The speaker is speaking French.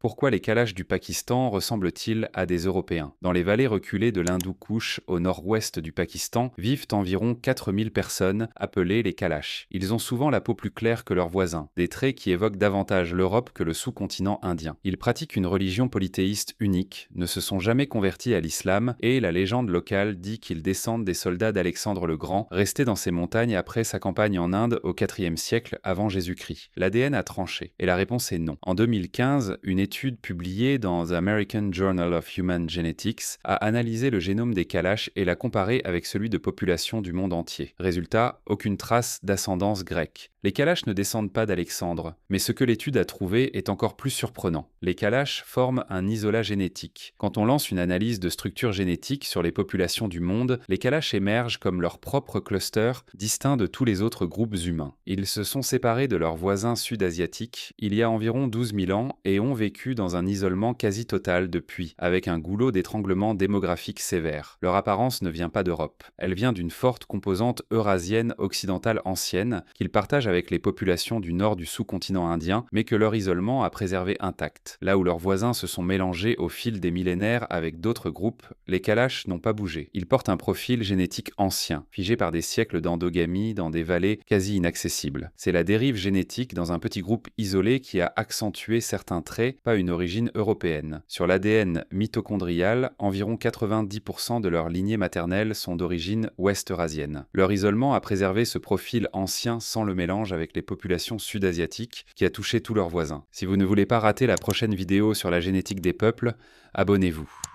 Pourquoi les Kalash du Pakistan ressemblent-ils à des Européens? Dans les vallées reculées de l'Hindou-Kouch, au nord-ouest du Pakistan, vivent environ 4000 personnes, appelées les Kalash. Ils ont souvent la peau plus claire que leurs voisins, des traits qui évoquent davantage l'Europe que le sous-continent indien. Ils pratiquent une religion polythéiste unique, ne se sont jamais convertis à l'islam, et la légende locale dit qu'ils descendent des soldats d'Alexandre le Grand, restés dans ces montagnes après sa campagne en Inde au IVe siècle avant Jésus-Christ. L'ADN a tranché, et la réponse est non. En 2015, une étude publiée dans The American Journal of Human Genetics a analysé le génome des Kalash et l'a comparé avec celui de populations du monde entier. Résultat, aucune trace d'ascendance grecque. Les Kalash ne descendent pas d'Alexandre, mais ce que l'étude a trouvé est encore plus surprenant. Les Kalash forment un isolat génétique. Quand on lance une analyse de structure génétique sur les populations du monde, les Kalash émergent comme leur propre cluster, distinct de tous les autres groupes humains. Ils se sont séparés de leurs voisins sud-asiatiques il y a environ 12 000 ans et ont vécu dans un isolement quasi total depuis, avec un goulot d'étranglement démographique sévère. Leur apparence ne vient pas d'Europe. Elle vient d'une forte composante eurasienne occidentale ancienne qu'ils partagent avec les populations du nord du sous-continent indien, mais que leur isolement a préservé intact. Là où leurs voisins se sont mélangés au fil des millénaires avec d'autres groupes, les Kalash n'ont pas bougé. Ils portent un profil génétique ancien, figé par des siècles d'endogamie dans des vallées quasi inaccessibles. C'est la dérive génétique dans un petit groupe isolé qui a accentué certains traits, pas une origine européenne. Sur l'ADN mitochondrial, environ 90% de leur lignée maternelle sont d'origine ouest-eurasienne. Leur isolement a préservé ce profil ancien sans le mélange avec les populations sud-asiatiques qui a touché tous leurs voisins. Si vous ne voulez pas rater la prochaine vidéo sur la génétique des peuples, abonnez-vous.